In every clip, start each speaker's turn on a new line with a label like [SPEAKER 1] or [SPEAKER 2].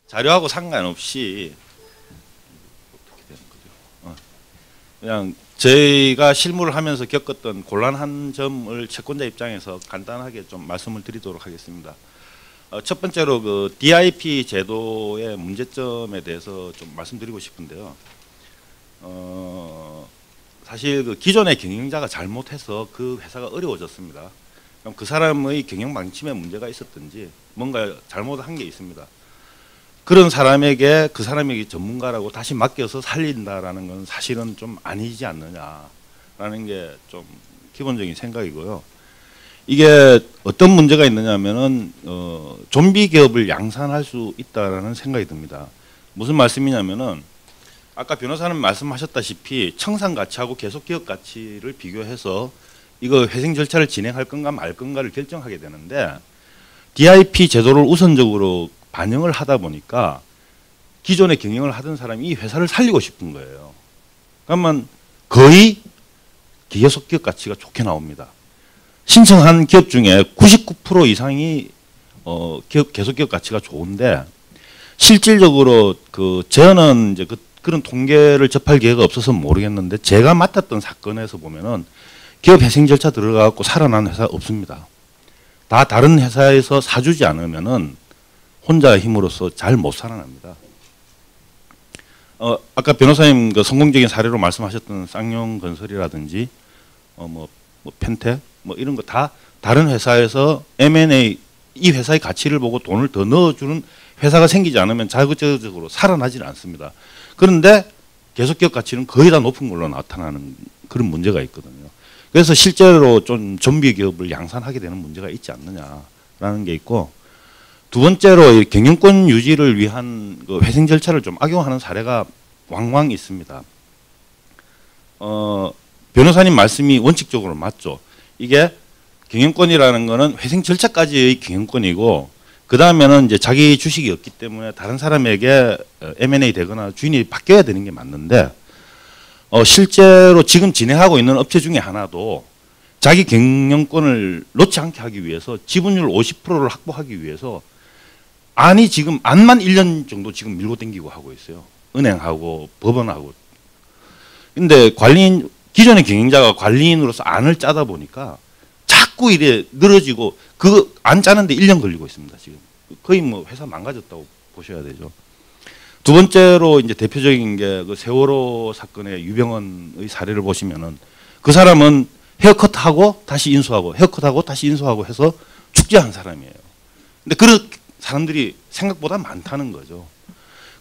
[SPEAKER 1] 자료하고 상관없이 어떻게 되는 거죠? 그냥 저희가 실무를 하면서 겪었던 곤란한 점을 채권자 입장에서 간단하게 좀 말씀을 드리도록 하겠습니다. 첫 번째로 그 DIP 제도의 문제점에 대해서 좀 말씀드리고 싶은데요. 사실 그 기존의 경영자가 잘못해서 그 회사가 어려워졌습니다. 그럼 그 사람의 경영 방침에 문제가 있었든지 뭔가 잘못한 게 있습니다. 그런 사람에게 그 사람에게 전문가라고 다시 맡겨서 살린다라는 건 사실은 좀 아니지 않느냐라는 게 좀 기본적인 생각이고요. 이게 어떤 문제가 있느냐면은 좀비 기업을 양산할 수 있다라는 생각이 듭니다. 무슨 말씀이냐면은 아까 변호사님 말씀하셨다시피 청산 가치하고 계속 기업 가치를 비교해서 이거 회생 절차를 진행할 건가 말 건가를 결정하게 되는데 DIP 제도를 우선적으로 반영을 하다 보니까 기존에 경영을 하던 사람이 이 회사를 살리고 싶은 거예요. 그러면 거의 계속 기업 가치가 좋게 나옵니다. 신청한 기업 중에 99% 이상이 계속 기업 가치가 좋은데 실질적으로 저는 이제 그런 통계를 접할 기회가 없어서 모르겠는데 제가 맡았던 사건에서 보면은 기업 회생 절차 들어가고 살아난 회사 없습니다. 다 다른 회사에서 사주지 않으면은 혼자 힘으로써 잘 못 살아납니다. 아까 변호사님 그 성공적인 사례로 말씀하셨던 쌍용건설이라든지 펜텍 이런 거 다 다른 회사에서 M&A 이 회사의 가치를 보고 돈을 더 넣어주는 회사가 생기지 않으면 자구적으로 살아나지는 않습니다. 그런데 계속기업 가치는 거의 다 높은 걸로 나타나는 그런 문제가 있거든요. 그래서 실제로 좀 좀비 기업을 양산하게 되는 문제가 있지 않느냐라는 게 있고, 두 번째로 경영권 유지를 위한 그 회생 절차를 좀 악용하는 사례가 왕왕 있습니다. 변호사님 말씀이 원칙적으로 맞죠. 이게 경영권이라는 거는 회생 절차까지의 경영권이고, 그 다음에는 이제 자기 주식이 없기 때문에 다른 사람에게 M&A 되거나 주인이 바뀌어야 되는 게 맞는데, 실제로 지금 진행하고 있는 업체 중에 하나도 자기 경영권을 놓지 않게 하기 위해서 지분율 50%를 확보하기 위해서 지금 안만 1년 정도 지금 밀고 당기고 하고 있어요. 은행하고 법원하고. 근데 기존의 경영자가 관리인으로서 안을 짜다 보니까 자꾸 이래 늘어지고 그 안 짜는데 1년 걸리고 있습니다. 지금 거의 뭐 회사 망가졌다고 보셔야 되죠. 두 번째로 이제 대표적인 게 그 세월호 사건의 유병헌의 사례를 보시면은 그 사람은 헤어컷하고 다시 인수하고 헤어컷하고 다시 인수하고 해서 축제한 사람이에요. 근데 그런 사람들이 생각보다 많다는 거죠.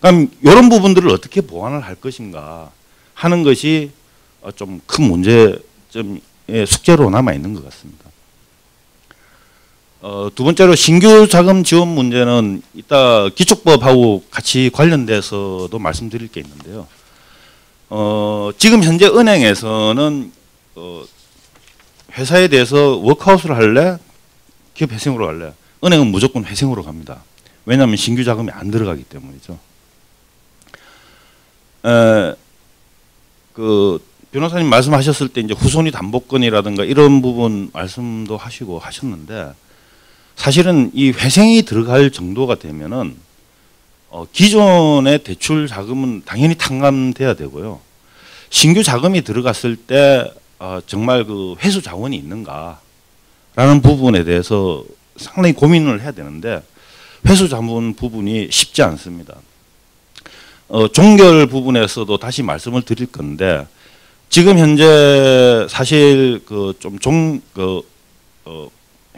[SPEAKER 1] 그럼 이런 부분들을 어떻게 보완을 할 것인가 하는 것이 좀 큰 문제점의 숙제로 남아 있는 것 같습니다. 두 번째로 신규 자금 지원 문제는 이따 기축법하고 같이 관련돼서도 말씀드릴 게 있는데요. 지금 현재 은행에서는 회사에 대해서 워크아웃을 할래? 기업 회생으로 갈래? 은행은 무조건 회생으로 갑니다. 왜냐하면 신규 자금이 안 들어가기 때문이죠. 그 변호사님 말씀하셨을 때 이제 후손이 담보권이라든가 이런 부분 말씀도 하시고 하셨는데, 사실은 이 회생이 들어갈 정도가 되면은 기존의 대출 자금은 당연히 탕감돼야 되고요. 신규 자금이 들어갔을 때 정말 그 회수 자원이 있는가라는 부분에 대해서 상당히 고민을 해야 되는데 회수 자원 부분이 쉽지 않습니다. 종결 부분에서도 다시 말씀을 드릴 건데, 지금 현재 사실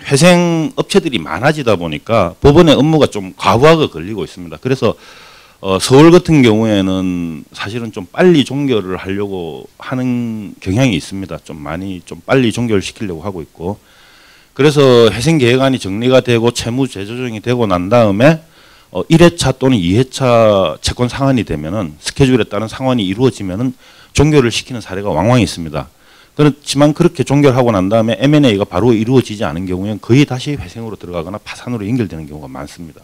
[SPEAKER 1] 회생 업체들이 많아지다 보니까 법원의 업무가 좀 과부하가 걸리고 있습니다. 그래서 서울 같은 경우에는 사실은 좀 빨리 종결을 하려고 하는 경향이 있습니다. 좀 빨리 종결을 시키려고 하고 있고, 그래서 회생 계획안이 정리가 되고 채무 재조정이 되고 난 다음에 1회차 또는 2회차 채권 상환이 되면은 스케줄에 따른 상환이 이루어지면은 종결을 시키는 사례가 왕왕 있습니다. 그렇지만 그렇게 종결하고 난 다음에 M&A가 바로 이루어지지 않은 경우에는 거의 다시 회생으로 들어가거나 파산으로 연결되는 경우가 많습니다.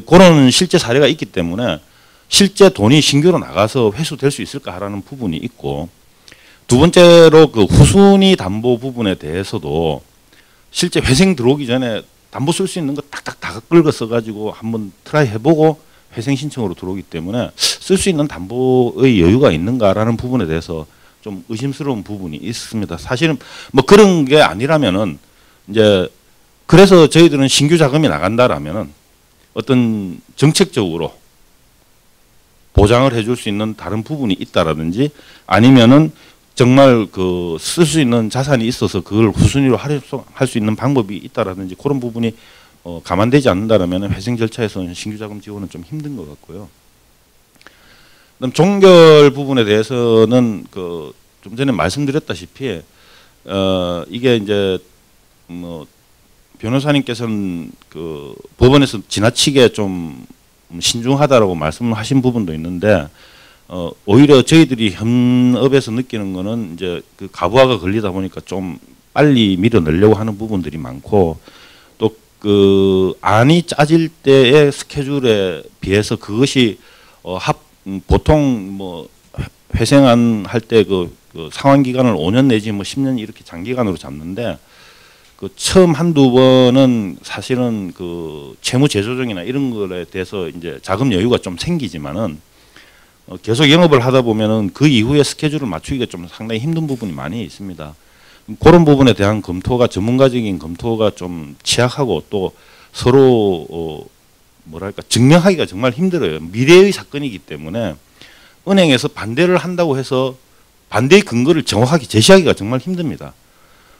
[SPEAKER 1] 그런 실제 사례가 있기 때문에 실제 돈이 신규로 나가서 회수될 수 있을까 하라는 부분이 있고, 두 번째로 그 후순위 담보 부분에 대해서도 실제 회생 들어오기 전에 담보 쓸 수 있는 거 딱딱 다 긁어 써가지고 한번 트라이 해보고 회생 신청으로 들어오기 때문에 쓸 수 있는 담보의 여유가 있는가라는 부분에 대해서 좀 의심스러운 부분이 있습니다. 사실은 뭐 그런 게 아니라면은 이제 그래서 저희들은 신규 자금이 나간다라면은 어떤 정책적으로 보장을 해줄 수 있는 다른 부분이 있다라든지 아니면은 정말 그 쓸 수 있는 자산이 있어서 그걸 후순위로 활용할 수 있는 방법이 있다라든지 그런 부분이 감안되지 않는다라면 회생 절차에서는 신규 자금 지원은 좀 힘든 것 같고요. 그다음 종결 부분에 대해서는 그 좀 전에 말씀드렸다시피 이게 이제 뭐 변호사님께서는 그 법원에서 지나치게 좀 신중하다라고 말씀을 하신 부분도 있는데 오히려 저희들이 현업에서 느끼는 거는 이제 그 가부화가 걸리다 보니까 좀 빨리 밀어넣으려고 하는 부분들이 많고 또 그 안이 짜질 때의 스케줄에 비해서 그것이 보통 뭐 회생안 할 때 그 상환 기간을 5년 내지 뭐 10년 이렇게 장기간으로 잡는데 그 처음 한두 번은 사실은 그 채무 재조정이나 이런 거에 대해서 이제 자금 여유가 좀 생기지만은 계속 영업을 하다 보면은 그 이후에 스케줄을 맞추기가 좀 상당히 힘든 부분이 많이 있습니다. 그런 부분에 대한 검토가 전문가적인 검토가 좀 취약하고 또 서로 뭐랄까 증명하기가 정말 힘들어요. 미래의 사건이기 때문에 은행에서 반대를 한다고 해서 반대의 근거를 정확하게 제시하기가 정말 힘듭니다.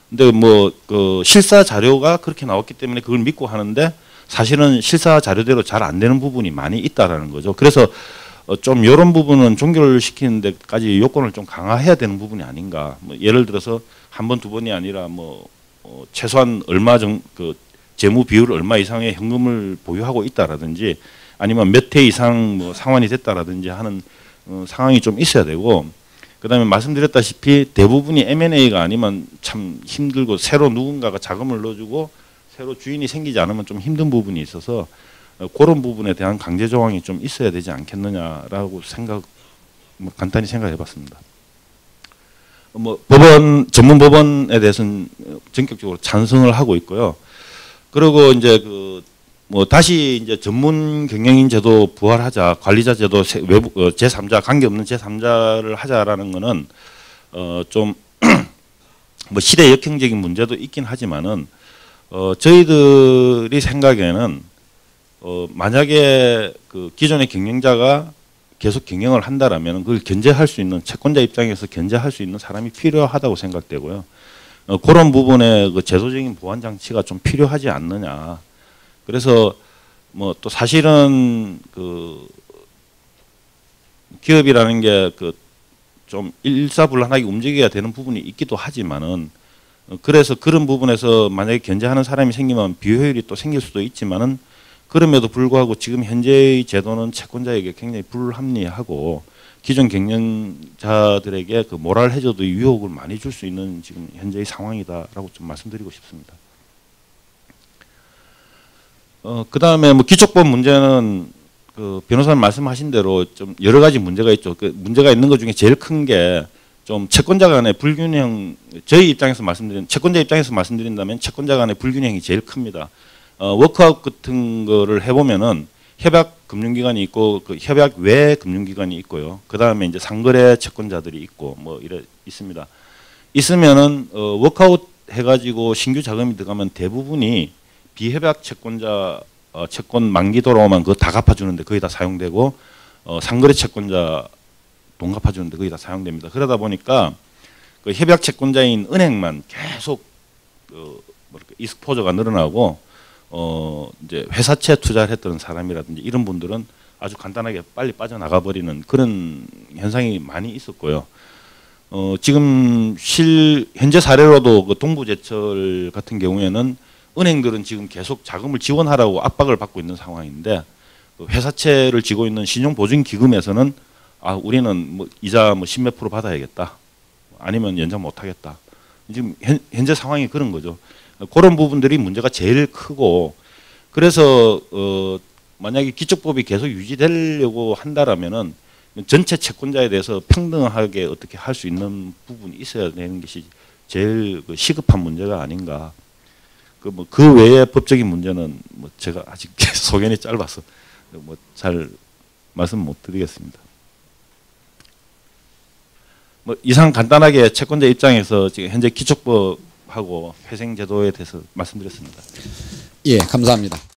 [SPEAKER 1] 근데 뭐 그 실사 자료가 그렇게 나왔기 때문에 그걸 믿고 하는데 사실은 실사 자료대로 잘 안 되는 부분이 많이 있다라는 거죠. 그래서 좀 이런 부분은 종결시키는 데까지 요건을 좀 강화해야 되는 부분이 아닌가. 뭐 예를 들어서 한 번, 두 번이 아니라 뭐 최소한 얼마 그 재무 비율 얼마 이상의 현금을 보유하고 있다라든지 아니면 몇 회 이상 뭐 상환이 됐다라든지 하는 상황이 좀 있어야 되고 그다음에 말씀드렸다시피 대부분이 M&A가 아니면 참 힘들고 새로 누군가가 자금을 넣어주고 새로 주인이 생기지 않으면 좀 힘든 부분이 있어서 그런 부분에 대한 강제 조항이 좀 있어야 되지 않겠느냐라고 뭐 간단히 생각해봤습니다. 뭐 전문 법원에 대해서는 전격적으로 찬성을 하고 있고요. 그리고 이제 뭐 다시 이제 전문 경영인 제도 부활하자, 관리자 제도 외부 제3자 관계없는 제3자를 하자라는 거는 좀 뭐 시대 역행적인 문제도 있긴 하지만은 저희들이 생각에는 만약에 그 기존의 경영자가 계속 경영을 한다라면 그걸 견제할 수 있는 채권자 입장에서 견제할 수 있는 사람이 필요하다고 생각되고요. 그런 부분에 그 제도적인 보완 장치가 좀 필요하지 않느냐. 그래서 뭐 또 사실은 그 기업이라는 게 그 좀 일사불란하게 움직여야 되는 부분이 있기도 하지만은 그래서 그런 부분에서 만약에 견제하는 사람이 생기면 비효율이 또 생길 수도 있지만은 그럼에도 불구하고 지금 현재의 제도는 채권자에게 굉장히 불합리하고 기존 경영자들에게 그 모랄 해저도 유혹을 많이 줄 수 있는 지금 현재의 상황이다라고 좀 말씀드리고 싶습니다. 그 다음에 뭐 기촉법 문제는 그 변호사님 말씀하신 대로 좀 여러 가지 문제가 있죠. 그 문제가 있는 것 중에 제일 큰 게 좀 채권자 간의 불균형, 저희 입장에서 채권자 입장에서 말씀드린다면 채권자 간의 불균형이 제일 큽니다. 워크아웃 같은 거를 해보면은 협약 금융기관이 있고 그 협약 외 금융기관이 있고요. 그 다음에 이제 상거래 채권자들이 있고 뭐 이래 있습니다. 있으면은 워크아웃 해가지고 신규 자금이 들어가면 대부분이 비협약 채권자 채권 만기 돌아오면 그거 다 갚아주는데 거의 다 사용되고 상거래 채권자 돈 갚아주는데 거의 다 사용됩니다. 그러다 보니까 그 협약 채권자인 은행만 계속 익스포저가 늘어나고 이제 회사채 투자를 했던 사람이라든지 이런 분들은 아주 간단하게 빨리 빠져나가 버리는 그런 현상이 많이 있었고요. 지금 현재 사례로도 그 동부제철 같은 경우에는 은행들은 지금 계속 자금을 지원하라고 압박을 받고 있는 상황인데 회사채를 쥐고 있는 신용보증기금에서는 우리는 뭐 이자 뭐 10몇 프로 받아야겠다. 아니면 연장 못 하겠다. 지금 현재 상황이 그런 거죠. 그런 부분들이 문제가 제일 크고 그래서 만약에 기촉법이 계속 유지되려고 한다라면은 전체 채권자에 대해서 평등하게 어떻게 할 수 있는 부분이 있어야 되는 것이 제일 시급한 문제가 아닌가. 그 외의 법적인 문제는 뭐 제가 아직 소견이 짧아서 뭐 잘 말씀 못 드리겠습니다. 뭐 이상 간단하게 채권자 입장에서 지금 현재 기촉법하고 회생제도에 대해서 말씀드렸습니다.
[SPEAKER 2] 예, 감사합니다.